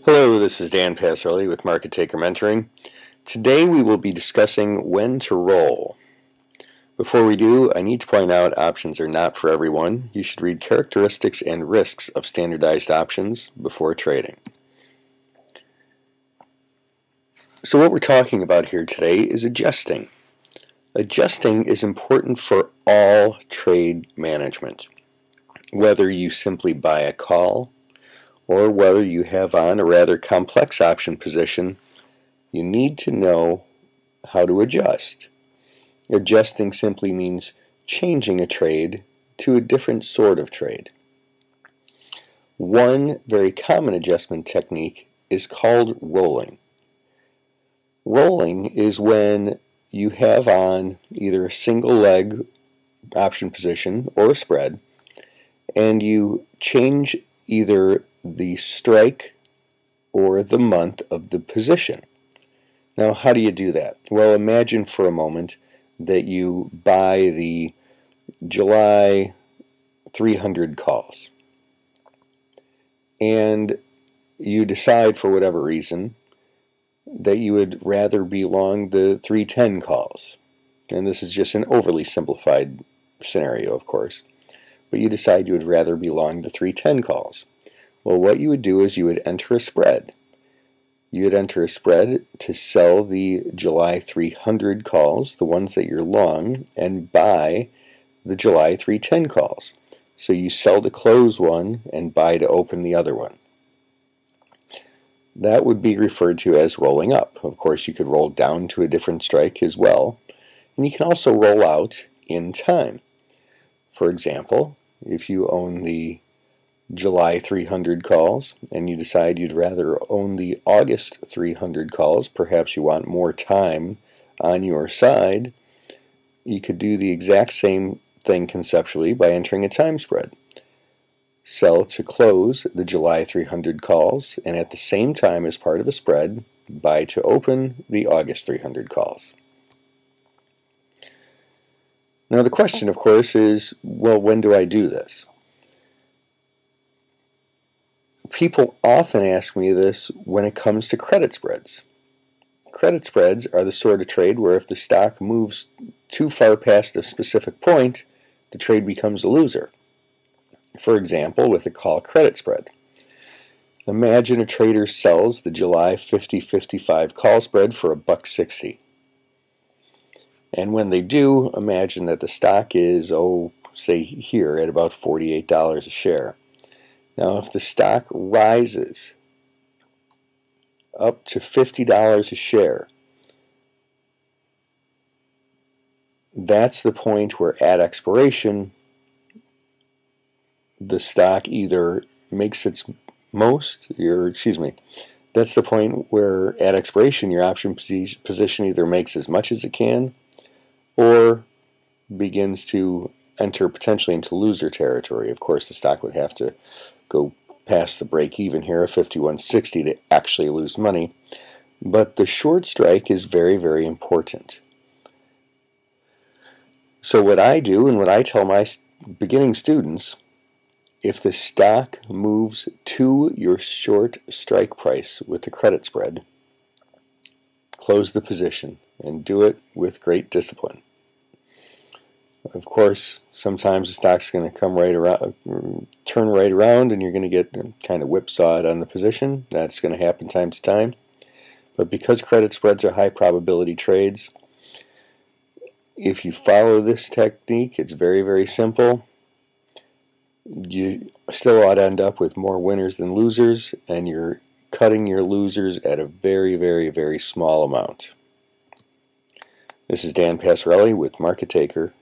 Hello, this is Dan Passarelli with Market Taker Mentoring. Today we will be discussing when to roll. Before we do, I need to point out options are not for everyone. You should read characteristics and risks of standardized options before trading. So what we're talking about here today is adjusting. Adjusting is important for all trade management. Whether you simply buy a call or whether you have on a rather complex option position, you need to know how to adjust. Adjusting simply means changing a trade to a different sort of trade. One very common adjustment technique is called rolling. Rolling is when you have on either a single leg option position or a spread, and you change either the strike or the month of the position. Now, how do you do that? Well, imagine for a moment that you buy the July 300 calls and you decide for whatever reason that you would rather be long the 310 calls. And this is just an overly simplified scenario, of course. But you decide you would rather be long the 310 calls. Well, what you would do is you would enter a spread. You would enter a spread to sell the July 300 calls, the ones that you're long, and buy the July 310 calls. So you sell to close one and buy to open the other one. That would be referred to as rolling up. Of course, you could roll down to a different strike as well. And you can also roll out in time. For example, if you own the July 300 calls and you decide you'd rather own the August 300 calls, perhaps you want more time on your side, you could do the exact same thing conceptually by entering a time spread. Sell to close the July 300 calls, and at the same time as part of a spread, buy to open the August 300 calls. Now the question, of course, is, well, when do I do this? People often ask me this when it comes to credit spreads. Credit spreads are the sort of trade where if the stock moves too far past a specific point, the trade becomes a loser. For example, with a call credit spread. Imagine a trader sells the July 50-55 call spread for $1.60. And when they do, imagine that the stock is, say here at about $48 a share. Now, if the stock rises up to $50 a share, that's the point where at expiration, the stock either makes its most, that's the point where at expiration your option position either makes as much as it can or begins to enter potentially into loser territory. Of course, the stock would have to go past the break even here of 51.60 to actually lose money. But the short strike is very, very important. So what I do and what I tell my beginning students, if the stock moves to your short strike price with the credit spread, close the position and do it with great discipline. Of course, sometimes the stock's going to come right around, turn right around, and you're going to get kind of whipsawed on the position. That's going to happen time to time. But because credit spreads are high probability trades, if you follow this technique, it's very, very simple. You still ought to end up with more winners than losers, and you're cutting your losers at a very, very, very small amount. This is Dan Passarelli with MarketTaker.com.